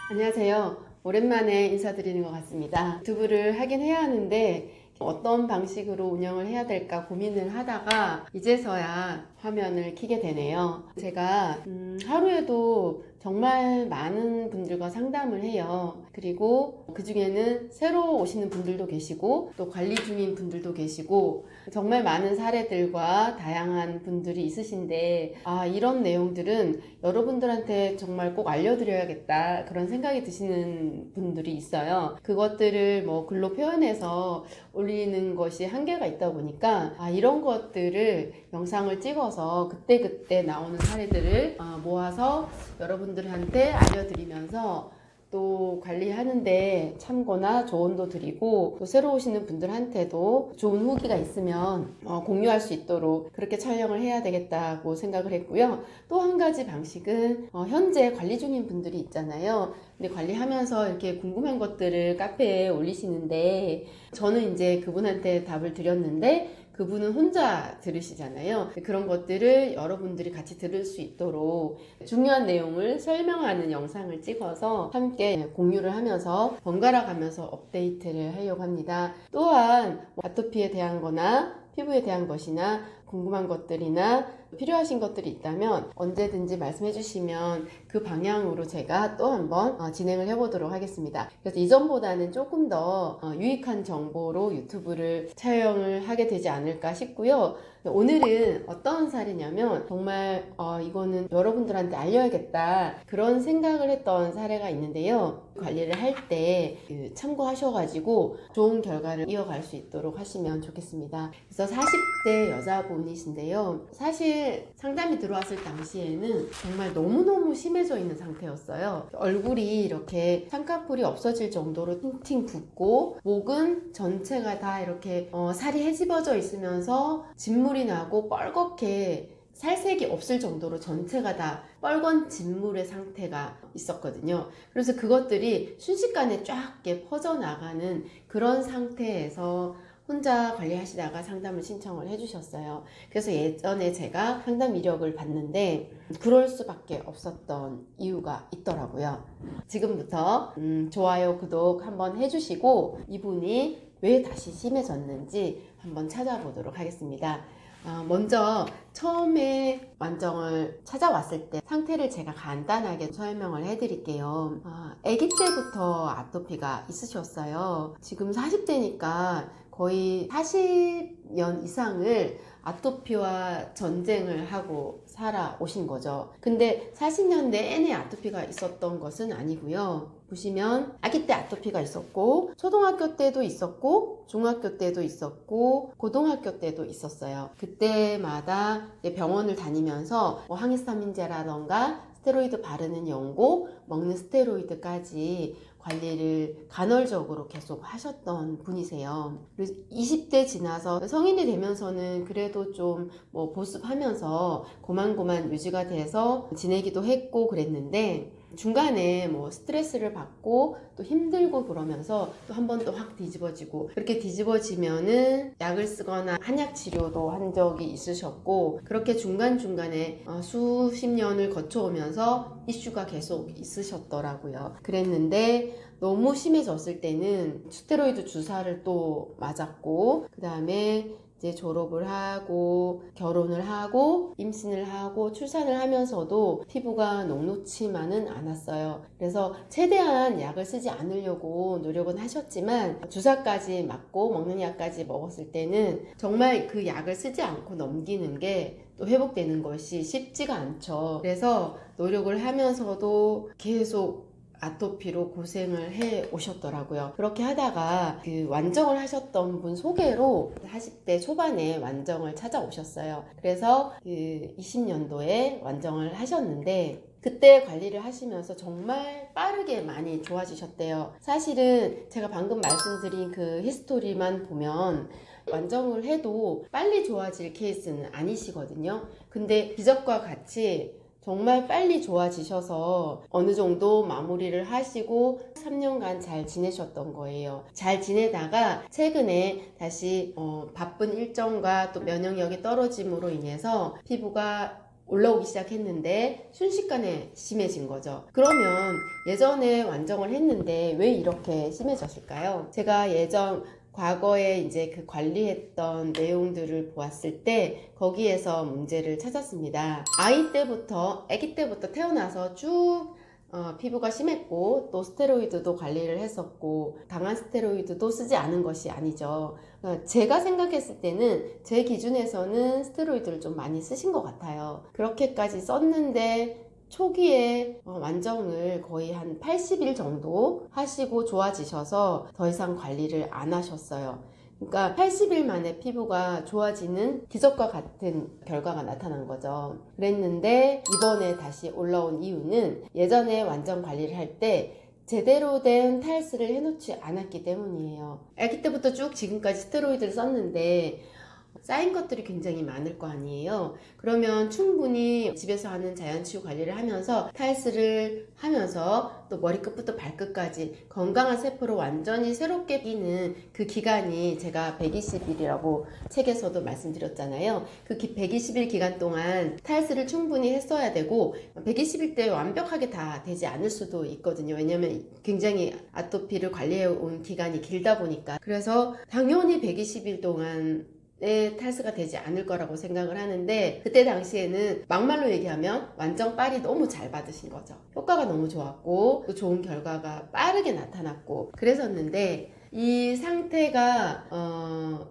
안녕하세요. 오랜만에 인사드리는 것 같습니다. 유튜브를 하긴 해야 하는데 어떤 방식으로 운영을 해야 될까 고민을 하다가 이제서야 화면을 켜게 되네요. 제가 하루에도 정말 많은 분들과 상담을 해요. 그리고 그 중에는 새로 오시는 분들도 계시고 또 관리 중인 분들도 계시고 정말 많은 사례들과 다양한 분들이 있으신데 이런 내용들은 여러분들한테 정말 꼭 알려드려야겠다 그런 생각이 드시는 분들이 있어요. 그것들을 뭐 글로 표현해서 올리는 것이 한계가 있다 보니까 이런 것들을 영상을 찍어서 그때그때 나오는 사례들을 모아서 여러분들한테 알려드리면서 또 관리하는데 참고나 조언도 드리고 또 새로 오시는 분들한테도 좋은 후기가 있으면 공유할 수 있도록 그렇게 촬영을 해야 되겠다고 생각을 했고요. 또 한 가지 방식은 현재 관리 중인 분들이 있잖아요. 근데 관리하면서 이렇게 궁금한 것들을 카페에 올리시는데 저는 이제 그분한테 답을 드렸는데 그분은 혼자 들으시잖아요. 그런 것들을 여러분들이 같이 들을 수 있도록 중요한 내용을 설명하는 영상을 찍어서 함께 공유를 하면서 번갈아 가면서 업데이트를 하려고 합니다. 또한 아토피에 대한 거나 피부에 대한 것이나 궁금한 것들이나 필요하신 것들이 있다면 언제든지 말씀해 주시면 그 방향으로 제가 또 한번 진행을 해보도록 하겠습니다. 그래서 이전보다는 조금 더 유익한 정보로 유튜브를 촬영을 하게 되지 않을까 싶고요. 오늘은 어떤 사례냐면 정말 이거는 여러분들한테 알려야겠다 그런 생각을 했던 사례가 있는데요. 관리를 할 때 참고하셔가지고 좋은 결과를 이어갈 수 있도록 하시면 좋겠습니다. 그래서 40대 여자분이신데요. 사실 상담이 들어왔을 당시에는 정말 너무너무 심해져 있는 상태였어요. 얼굴이 이렇게 쌍꺼풀이 없어질 정도로 팅팅 붓고 목은 전체가 다 이렇게 살이 헤집어져 있으면서 진물이 나고 뻘겋게 살색이 없을 정도로 전체가 다 뻘건 진물의 상태가 있었거든요. 그래서 그것들이 순식간에 쫙 퍼져나가는 그런 상태에서 혼자 관리하시다가 상담을 신청을 해주셨어요. 그래서 예전에 제가 상담 이력을 봤는데 그럴 수밖에 없었던 이유가 있더라고요. 지금부터 좋아요, 구독 한번 해주시고 이분이 왜 다시 심해졌는지 한번 찾아보도록 하겠습니다. 먼저 처음에 완정을 찾아왔을 때 상태를 제가 간단하게 설명을 해드릴게요. 아기 때부터 아토피가 있으셨어요. 지금 40대니까 거의 40년 이상을 아토피와 전쟁을 하고 살아오신 거죠. 근데 40년 내내 아토피가 있었던 것은 아니고요. 보시면 아기 때 아토피가 있었고 초등학교 때도 있었고 중학교 때도 있었고 고등학교 때도 있었어요. 그때마다 병원을 다니면서 항히스타민제라던가 스테로이드 바르는 연고, 먹는 스테로이드까지 관리를 간헐적으로 계속 하셨던 분이세요. 그래서 20대 지나서 성인이 되면서는 그래도 좀 보습하면서 고만고만 유지가 돼서 지내기도 했고 그랬는데 중간에 스트레스를 받고 또 힘들고 그러면서 또 한 번 또 확 뒤집어지고 그렇게 뒤집어지면은 약을 쓰거나 한약 치료도 한 적이 있으셨고 그렇게 중간중간에 수십 년을 거쳐오면서 이슈가 계속 있으셨더라고요. 그랬는데 너무 심해졌을 때는 스테로이드 주사를 또 맞았고 그 다음에 이제 졸업을 하고 결혼을 하고 임신을 하고 출산을 하면서도 피부가 녹록지만은 않았어요. 그래서 최대한 약을 쓰지 않으려고 노력은 하셨지만 주사까지 맞고 먹는 약까지 먹었을 때는 정말 그 약을 쓰지 않고 넘기는 게 또 회복되는 것이 쉽지가 않죠. 그래서 노력을 하면서도 계속 아토피로 고생을 해 오셨더라고요. 그렇게 하다가 그 완정을 하셨던 분 소개로 40대 초반에 완정을 찾아오셨어요. 그래서 그 20년도에 완정을 하셨는데 그때 관리를 하시면서 정말 빠르게 많이 좋아지셨대요. 사실은 제가 방금 말씀드린 그 히스토리만 보면 완정을 해도 빨리 좋아질 케이스는 아니시거든요. 근데 기적과 같이 정말 빨리 좋아지셔서 어느 정도 마무리를 하시고 3년간 잘 지내셨던 거예요. 잘 지내다가 최근에 다시 바쁜 일정과 또 면역력이 떨어짐으로 인해서 피부가 올라오기 시작했는데 순식간에 심해진 거죠. 그러면 예전에 완정을 했는데 왜 이렇게 심해졌을까요? 제가 과거에 이제 그 관리했던 내용들을 보았을 때 거기에서 문제를 찾았습니다. 아기 때부터 태어나서 쭉 피부가 심했고 또 스테로이드도 관리를 했었고 강한 스테로이드도 쓰지 않은 것이 아니죠. 제가 생각했을 때는 제 기준에서는 스테로이드를 좀 많이 쓰신 것 같아요. 그렇게까지 썼는데 초기에 완정을 거의 한 80일 정도 하시고 좋아지셔서 더 이상 관리를 안 하셨어요. 그러니까 80일 만에 피부가 좋아지는 기적과 같은 결과가 나타난 거죠. 그랬는데 이번에 다시 올라온 이유는 예전에 완전 관리를 할 때 제대로 된 탈스를 해놓지 않았기 때문이에요. 아기 때부터 쭉 지금까지 스테로이드를 썼는데 쌓인 것들이 굉장히 많을 거 아니에요. 그러면 충분히 집에서 하는 자연치유 관리를 하면서 탈스를 하면서 또 머리끝부터 발끝까지 건강한 세포로 완전히 새롭게 끼는 그 기간이 제가 120일이라고 책에서도 말씀드렸잖아요. 그 120일 기간 동안 탈스를 충분히 했어야 되고 120일 때 완벽하게 다 되지 않을 수도 있거든요. 왜냐면 굉장히 아토피를 관리해 온 기간이 길다 보니까. 그래서 당연히 120일 동안 탈스가 되지 않을 거라고 생각을 하는데 그때 당시에는 막말로 얘기하면 완전 빨이 너무 잘 받으신 거죠. 효과가 너무 좋았고 또 좋은 결과가 빠르게 나타났고 그랬었는데 이 상태가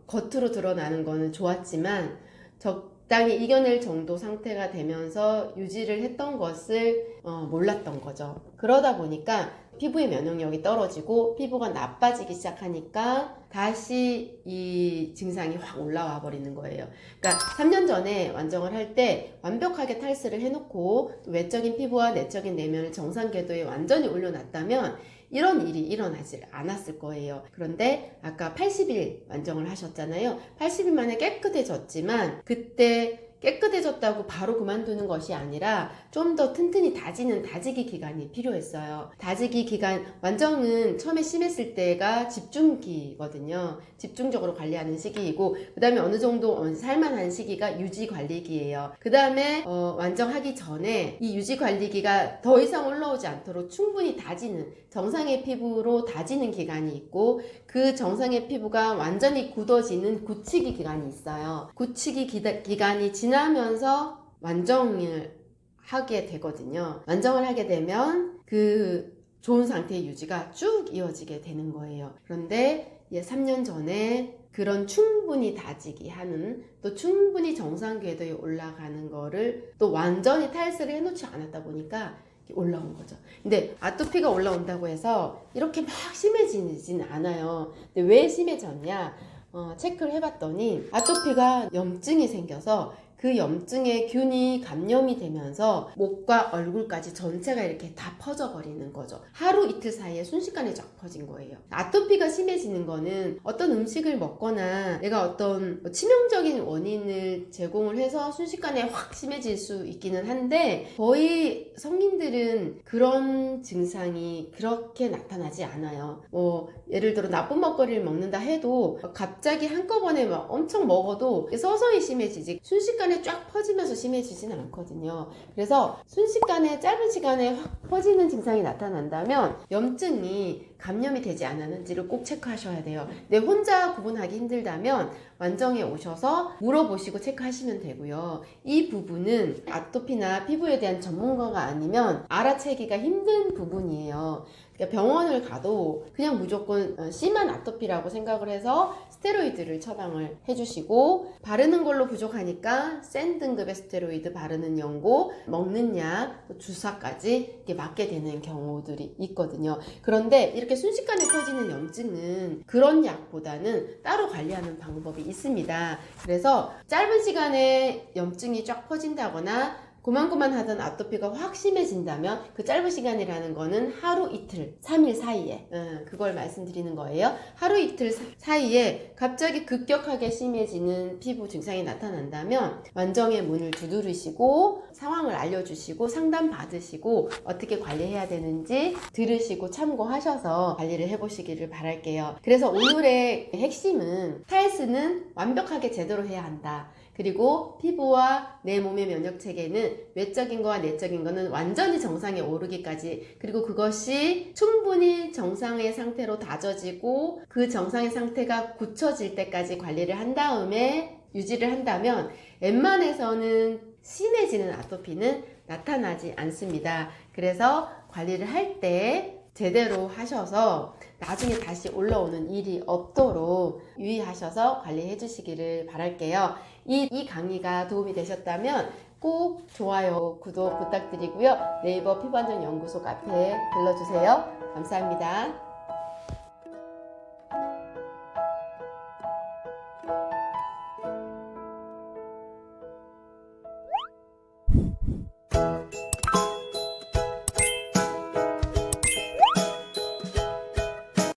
겉으로 드러나는 거는 좋았지만 적당히 이겨낼 정도 상태가 되면서 유지를 했던 것을 몰랐던 거죠. 그러다 보니까 피부의 면역력이 떨어지고 피부가 나빠지기 시작하니까 다시 이 증상이 확 올라와 버리는 거예요. 그러니까 3년 전에 완정을 할 때 완벽하게 탈스를 해놓고 외적인 피부와 내적인 내면을 정상 궤도에 완전히 올려놨다면 이런 일이 일어나지 않았을 거예요. 그런데 아까 80일 완정을 하셨잖아요. 80일 만에 깨끗해졌지만 그때 깨끗해졌다고 바로 그만두는 것이 아니라 좀 더 튼튼히 다지기 기간이 필요했어요. 다지기 기간, 완정은 처음에 심했을 때가 집중기거든요. 집중적으로 관리하는 시기이고 그 다음에 어느 정도 살만한 시기가 유지관리기예요. 그 다음에 완정하기 전에 이 유지관리기가 더 이상 올라오지 않도록 충분히 다지는 정상의 피부로 다지는 기간이 있고 그 정상의 피부가 완전히 굳어지는 굳히기 기간이 있어요. 굳히기 기간이 지나면서 완정을 하게 되거든요. 완정을 하게 되면 그 좋은 상태의 유지가 쭉 이어지게 되는 거예요. 그런데 3년 전에 그런 충분히 다지기 하는 또 충분히 정상 궤도에 올라가는 거를 또 완전히 탈스를 해놓지 않았다 보니까 올라온 거죠. 근데 아토피가 올라온다고 해서 이렇게 막 심해지진 않아요. 근데 왜 심해졌냐? 체크를 해봤더니 아토피가 염증이 생겨서 그 염증의 균이 감염이 되면서 목과 얼굴까지 전체가 이렇게 다 퍼져버리는 거죠. 하루 이틀 사이에 순식간에 쫙 퍼진 거예요. 아토피가 심해지는 거는 어떤 음식을 먹거나 내가 어떤 치명적인 원인을 제공을 해서 순식간에 확 심해질 수 있기는 한데 거의 성인들은 그런 증상이 그렇게 나타나지 않아요. 예를 들어 나쁜 먹거리를 먹는다 해도 갑자기 한꺼번에 막 엄청 먹어도 서서히 심해지지 순식간에 쫙 퍼지면서 심해지진 않거든요. 그래서 순식간에 짧은 시간에 확 퍼지는 증상이 나타난다면 염증이 감염이 되지 않았는지를 꼭 체크하셔야 돼요. 근데 혼자 구분하기 힘들다면 완정에 오셔서 물어보시고 체크하시면 되고요. 이 부분은 아토피나 피부에 대한 전문가가 아니면 알아채기가 힘든 부분이에요. 그러니까 병원을 가도 그냥 무조건 심한 아토피라고 생각을 해서 스테로이드를 처방을 해주시고 바르는 걸로 부족하니까 센 등급의 스테로이드 바르는 연고, 먹는 약, 주사까지 이렇게 맞게 되는 경우들이 있거든요. 그런데 이렇게 순식간에 퍼지는 염증은 그런 약보다는 따로 관리하는 방법이 있습니다. 그래서 짧은 시간에 염증이 쫙 퍼진다거나 고만고만 하던 아토피가 확 심해진다면 그 짧은 시간이라는 거는 하루 이틀 3일 사이에 그걸 말씀드리는 거예요. 하루 이틀 사이에 갑자기 급격하게 심해지는 피부 증상이 나타난다면 완정의 문을 두드리시고 상황을 알려주시고 상담 받으시고 어떻게 관리해야 되는지 들으시고 참고하셔서 관리를 해보시기를 바랄게요. 그래서 오늘의 핵심은 탈스는 완벽하게 제대로 해야 한다. 그리고 피부와 내 몸의 면역 체계는 외적인 거와 내적인 거는 완전히 정상에 오르기까지, 그리고 그것이 충분히 정상의 상태로 다져지고 그 정상의 상태가 굳혀질 때까지 관리를 한 다음에 유지를 한다면 웬만해서는 심해지는 아토피는 나타나지 않습니다. 그래서 관리를 할 때 제대로 하셔서 나중에 다시 올라오는 일이 없도록 유의하셔서 관리해 주시기를 바랄게요. 이 강의가 도움이 되셨다면 꼭 좋아요, 구독 부탁드리고요. 네이버 피부안전연구소 카페에 들러주세요. 감사합니다.